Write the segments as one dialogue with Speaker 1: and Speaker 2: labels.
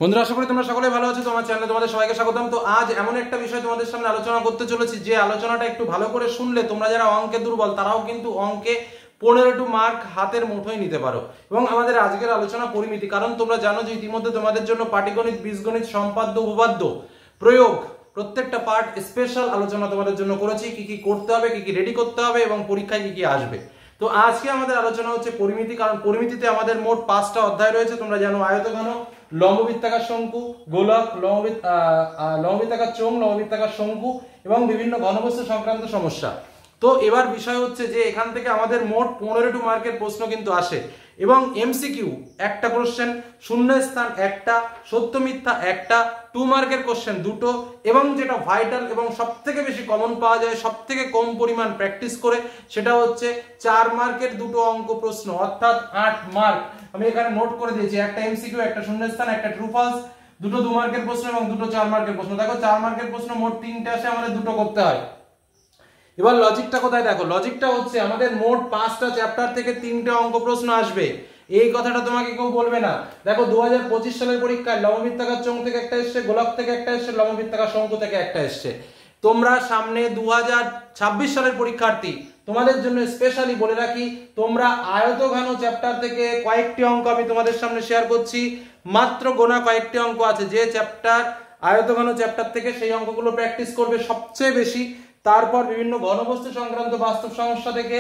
Speaker 1: বন্ধুরা, আশা করি তোমরা সকলে ভালো আছো। তোমার চ্যানেলে তোমাদের সবাইকে স্বাগতম। তো আজ এমন একটা বিষয় তোমাদের সামনে আলোচনা করতে চলেছি, যে আলোচনাটা একটু ভালো করে শুনলে তোমরা যারা অঙ্কে দুর্বল তারাও কিন্তু অঙ্কে 15 মার্ক হাতের মুঠোয় নিতে পারো। এবং আমাদের আজকের আলোচনা পরিমিতি, কারণ তোমরা জানো যে ইতিমধ্যে তোমাদের জন্য পাটিগণিত, বীজগণিত, সম্পাদ্য, উপপাদ্য, প্রয়োগ প্রত্যেকটা পার্ট স্পেশাল আলোচনা তোমাদের জন্য করেছি। কি কি করতে হবে, কি কি রেডি করতে হবে এবং পরীক্ষায় কি কি আসবে। তো আজকে আমাদের আলোচনা হচ্ছে পরিমিতি, কারণ পরিমিতিতে আমাদের মোট 5টা অধ্যায় রয়েছে। তোমরা জানো আয়তঘন, লম্ববৃত্তাকার শঙ্কু, গোলক, লম্ববৃত্তাকার চোঙ, লম্ববৃত্তাকার শঙ্কু এবং বিভিন্ন ঘনবস্তু সংক্রান্ত সমস্যা। তো এবার বিষয় হচ্ছে যে এখান থেকে আমাদের মোট 15 মার্কের প্রশ্ন কিন্তু আসে এবং এমসিকিউ একটা কোশ্চেন, শূন্য স্থান একটা, সত্য মিথ্যা একটা, 2 মার্কের কোশ্চেন দুটো, এবং যেটা ভাইটাল এবং সবথেকে বেশি কমন পাওয়া যায়, সবথেকে কম পরিমাণ প্র্যাকটিস করে, সেটা হচ্ছে 4 মার্কের দুটো অঙ্ক প্রশ্ন, অর্থাৎ 8 মার্ক। আমি এখানে নোট করে দিয়েছি, একটা এমসিকিউ, একটা শূন্যস্থান, একটা ট্রু ফলস, দুটো 2 মার্কের প্রশ্ন এবং দুটো 4 মার্কের প্রশ্ন। দেখো 4 মার্কের প্রশ্ন মোট 3টে আসে, আমাদের দুটো করতে হয়। এবার লজিকটা কোথায় দেখো, লজিকটা হচ্ছে আমাদের মোট 5টা চ্যাপ্টার থেকে 3টে অঙ্ক প্রশ্ন আসবে। এই কথাটা তোমাকে কেউ বলবে না। দেখো 2025 সালের পরীক্ষায় লম্ববৃত্তাকার চোঙ থেকে একটা এসছে, গোলক থেকে একটা এসছে, লম্ববৃত্তাকার শঙ্কু থেকে একটা এসছে। তোমরা সামনে 2026 সালের পরীক্ষার্থী, তোমাদের জন্য স্পেশালি বলে রাখি, তোমরা আয়তঘন চ্যাপ্টার থেকে কয়েকটি অঙ্ক আমি তোমাদের সামনে শেয়ার করছি। মাত্র গোনা কয়েকটি অঙ্ক আছে, যে চ্যাপ্টার আয়তঘন চ্যাপ্টার থেকে সেই অঙ্কগুলো প্র্যাকটিস করবে সবচেয়ে বেশি। তারপর বিভিন্ন ঘনবস্তু সংক্রান্ত বাস্তব সমস্যা থেকে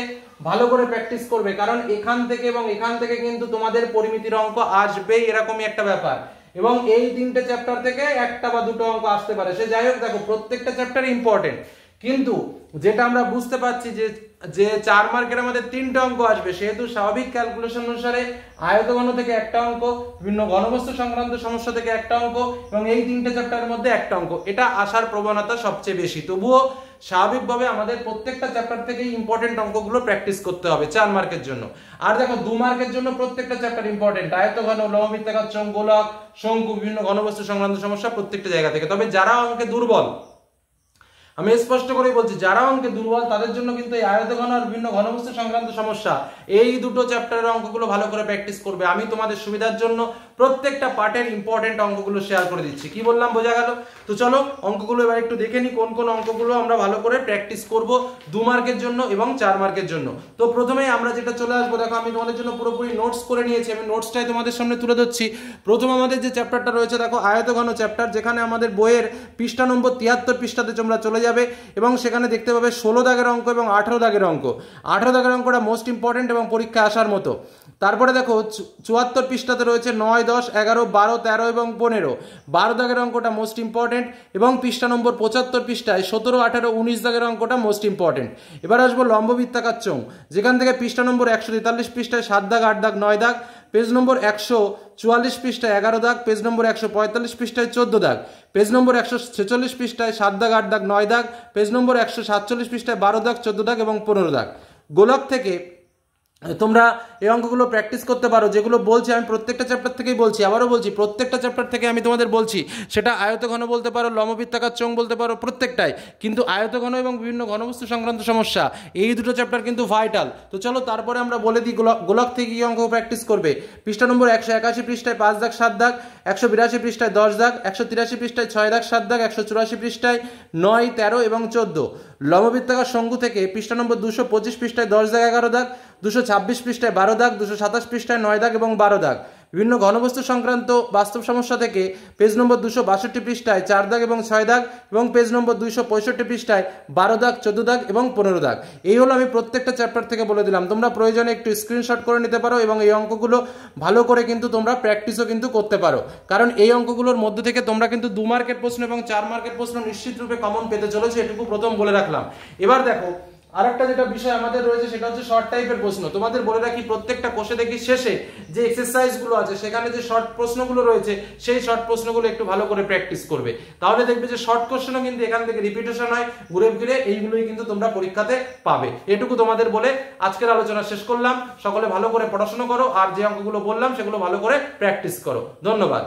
Speaker 1: ভালো করে প্র্যাকটিস করবে, কারণ এখান থেকে এবং এখান থেকে কিন্তু তোমাদের পরিমিতির অঙ্ক আসবেই, এরকমই একটা ব্যাপার। এবং এই 3টে চ্যাপ্টার থেকে একটা বা দুটো অঙ্ক আসতে পারে, সে যাই হোক। দেখো প্রত্যেকটা চ্যাপ্টার ইম্পর্টেন্ট, কিন্তু যেটা আমরা বুঝতে পারছি যে 4 মার্কের আমাদের 3টে অঙ্ক আসবে, সেহেতু স্বাভাবিক ক্যালকুলেশন অনুসারে আয়তঘন থেকে একটা অঙ্ক, বিভিন্ন ঘনবস্তু সংক্রান্ত সমস্যা থেকে একটা অঙ্ক এবং এই 3টে চ্যাপ্টারের মধ্যে একটা অঙ্ক, এটা আসার প্রবণতা সবচেয়ে বেশি। তবুও স্বাভাবিকভাবে আমাদের প্রত্যেকটা চ্যাপ্টার থেকে ইম্পর্টেন্ট অঙ্কগুলো প্র্যাকটিস করতে হবে 4 মার্কের জন্য। আর দেখো 2 মার্কের জন্য প্রত্যেকটা চ্যাপ্টার ইম্পর্টেন্ট, আয়তঘন, লম্ববৃত্তাকার চোঙ, গোলক, শঙ্কু, বিভিন্ন ঘনবস্তু সংক্রান্ত সমস্যা প্রত্যেকটা জায়গা থেকে। তবে যারা অঙ্কে দুর্বল, আমি স্পষ্ট করেই বলছি, যারা অঙ্কে দুর্বল তাদের জন্য কিন্তু এই আয়তঘন আর বিভিন্ন ঘনবস্তু সংক্রান্ত সমস্যা, এই দুটো চ্যাপ্টারের অঙ্কগুলো ভালো করে প্র্যাকটিস করবে। আমি তোমাদের সুবিধার জন্য প্রত্যেকটা পার্টের ইম্পর্টেন্ট অঙ্কগুলো শেয়ার করে দিচ্ছি। কি বললাম বোঝা গেল? তো চলো অঙ্কগুলো এবার একটু দেখে নিই, কোন কোন অঙ্কগুলো আমরা ভালো করে প্র্যাকটিস করব 2 মার্কের জন্য এবং 4 মার্কের জন্য। তো প্রথমেই আমরা যেটা চলে আসবো, দেখো আমি তোমাদের জন্য পুরোপুরি নোটস করে নিয়েছি, আমি নোটসটাই তোমাদের সামনে তুলে ধরছি। প্রথম আমাদের যে চ্যাপ্টারটা রয়েছে, দেখো আয়তঘন চ্যাপ্টার, যেখানে আমাদের বইয়ের পৃষ্ঠা নম্বর 73 পৃষ্ঠাতে তোমরা চলে যাবে এবং সেখানে দেখতে পাবে 16 দাগের অঙ্ক এবং 18 দাগের অঙ্ক। 18 দাগের অঙ্কটা মোস্ট ইম্পর্টেন্ট এবং পরীক্ষা আসার মতো। তারপরে দেখো 74 পৃষ্ঠাতে রয়েছে 9, 10, 11, 12, 13 এবং 15। 12 দাগের অঙ্কটা মোস্ট ইম্পর্টেন্ট এবং পৃষ্ঠা নম্বর 75 পৃষ্ঠায় 17, 18, 19 দাগের অঙ্কটা মোস্ট ইম্পর্টেন্ট। এবার আসবো লম্ববৃত্তাকার চোঙ, যেখান থেকে পৃষ্ঠা নম্বর 143 পৃষ্ঠায় 7 দাগ, 8 দাগ, 9 দাগ, পেজ নম্বর 144 পৃষ্ঠায় 11 দাগ, পেজ নম্বর 145 পৃষ্ঠায় 14 দাগ, পেজ নম্বর 146 পৃষ্ঠায় 7 দাগ, 8 দাগ, 9 দাগ, পেজ নম্বর 147 পৃষ্ঠায় 12 দাগ, 14 দাগ এবং 15 দাগ। গোলক থেকে তোমরা এই অঙ্কগুলো প্র্যাকটিস করতে পারো, যেগুলো বলছি আমি প্রত্যেকটা চ্যাপ্টার থেকেই বলছি, আবারও বলছি প্রত্যেকটা চ্যাপ্টার থেকে আমি তোমাদের বলছি। সেটা আয়তঘন বলতে পারো, লম্ববৃত্তাকার চোঙ বলতে পারো, প্রত্যেকটাই। কিন্তু আয়তঘন এবং বিভিন্ন ঘনবস্তু সংক্রান্ত সমস্যা, এই দুটো চ্যাপ্টার কিন্তু ভাইটাল। তো চলো তারপরে আমরা বলে দিই গোলক থেকে কি অঙ্ক প্র্যাকটিস করবে। পৃষ্ঠা নম্বর 181 পৃষ্ঠায় 5 দাগ, 7 দাগ, 182 পৃষ্ঠায় 10 দাগ, 183 পৃষ্ঠায় 6 দাগ, 7 দাগ, 184 পৃষ্ঠায় 9, 13 এবং 14। লম্ববৃত্তাকার শঙ্কু থেকে পৃষ্ঠা নম্বর 225 পৃষ্ঠায় 10 দাগ, 11 দাগ, 226 পৃষ্ঠায় 12 দাগ, 227 পৃষ্ঠায় 9 দাগ এবং 12 দাগ। বিভিন্ন ঘনবস্তু সংক্রান্ত বাস্তব সমস্যা থেকে পেজ নম্বর 262 পৃষ্ঠায় 4 দাগ এবং 6 দাগ এবং পেজ নম্বর 265 পৃষ্ঠায় 12 দাগ, 14 দাগ এবং 15 দাগ। এই হলো আমি প্রত্যেকটা চ্যাপ্টার থেকে বলে দিলাম। তোমরা প্রয়োজনে একটু স্ক্রিনশট করে নিতে পারো এবং এই অঙ্কগুলো ভালো করে কিন্তু তোমরা প্র্যাকটিসও কিন্তু করতে পারো, কারণ এই অঙ্কগুলোর মধ্যে থেকে তোমরা কিন্তু 2 মার্কের প্রশ্ন এবং 4 মার্কের প্রশ্ন নিশ্চিত রূপে কমন পেতে চলেছে, এটুকু প্রথম বলে রাখলাম। এবার দেখো আরেকটা যেটা বিষয় আমাদের রয়েছে, সেটা হচ্ছে শর্ট টাইপের প্রশ্ন। তোমাদের বলে রাখি প্রত্যেকটা কোষে দেখি শেষে যে এক্সারসাইজগুলো আছে, সেখানে যে শর্ট প্রশ্নগুলো রয়েছে, সেই শর্ট প্রশ্নগুলো একটু ভালো করে প্র্যাকটিস করবে, তাহলে দেখবে যে শর্ট কোশ্চেনও কিন্তু এখান থেকে রিপিটেশন হয়, ঘুরে ফিরে এইগুলোই কিন্তু তোমরা পরীক্ষাতে পাবে। এটুকু তোমাদের বলে আজকের আলোচনা শেষ করলাম। সকলে ভালো করে পড়াশোনা করো আর যে অঙ্কগুলো বললাম সেগুলো ভালো করে প্র্যাকটিস করো। ধন্যবাদ।